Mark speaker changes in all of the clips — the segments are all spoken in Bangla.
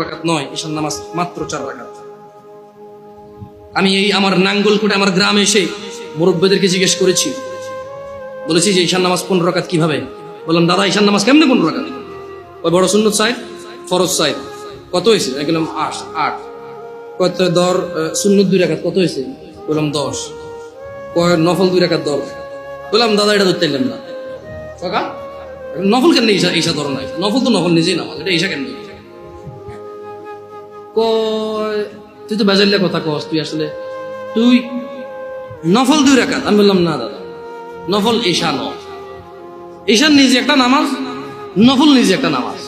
Speaker 1: রাকাত নয়, ঈশান নামাজ মাত্র 4 রাকাত। আমি এই আমার নাঙ্গলকোটে আমার গ্রামে এসে মুরব্বীদেরকে জিজ্ঞেস করেছি, বলেছি যে ঈশান নামাজ 15 রাকাত কিভাবে? বললাম দাদা ঈশান নামাজ কেমনে 15 রাকাত? ওই বড় সুন্নত সাইড ফরজ সাইড কত হয়েছে? বললাম 8। কত দর সুন্নত 2 রাকাত কত হয়েছে? বললাম 10। কয় নফল 2 রাকাত 10। বললাম দাদা এটা ধরতে না কাকা, নফল কেন ঈশা ধরো নাই? নফল তো নফল নিজেই নামাজ, এটা ঈশা কেন? কয় তুই তো বেজাল্লা কথা কস, তুই নফল 2 রাকাত। আমি বললাম না দাদা, নফল ঈশা নয়, ঈশান নিজে একটা নামাজ, নফল নিজে একটা নামাজ।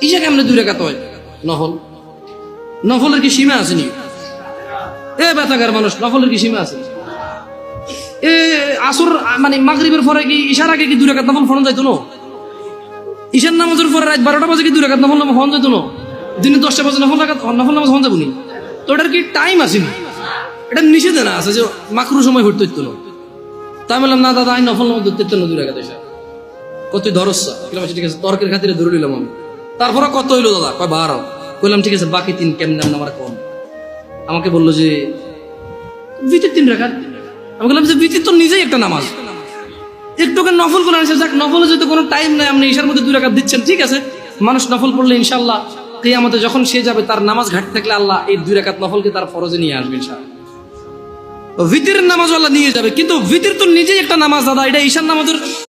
Speaker 1: ঈশা কেমনে 2 রাকাত হয়? নফলের কি সীমা আসেনি? এ বেতাগার মানুষ, নফলের কি সীমা আছে? এ আসর মানে মাগরিবের পরে কি ঈশার আগে কি 2 রাকাত নফল ফরজ যাইতো না? ঈশার নামাজের পরে রাত 12টা বাজে কি 2 রাকাত নফল ফরজ যাইতো না? দিনে 10টা বাজে নফল নামাজ ফরজ যাবো নি? তো এটার কি টাইম আসেনি? এটা নিষেধ না আছে যে মাকরু সময় হইতে হইতো না। তাই বললাম না দাদা, আমি নফল নামাজ ধরতে 2 রাকাত ঈশা। কত ধরস্যা? ঠিক আছে, তর্কের খাতিরে ধরে নিলাম আমি। তারপরে কত হইলো দাদা? কয় 12। বললাম ঠিক আছে, বাকি 3 কেমনে? আমার কম। আমাকে বললো যে ভিতর 3 রাকাত। আমি বললাম যে ভিতর তো নিজেই একটা নামাজ, একটুকে নফল করে আনছে। যাক, নফলে যদি কোনো টাইম নাই, আপনি ঈশার মধ্যে 2 রাকাত দিচ্ছেন, ঠিক আছে। মানুষ নফল পড়লে ইনশাল্লাহ কিয়ামতে যখন সে যাবে, তার নামাজ ঘাটতে থাকলে আল্লাহ এই 2 রাকাত নফলকে তার ফরজে নিয়ে আসবে ইনশাআল্লাহ। ভিতরের নামাজ আল্লাহ নিয়ে যাবে, কিন্তু ভিতর তো নিজেই একটা নামাজ দাদা, এটা ঈশার নামাজের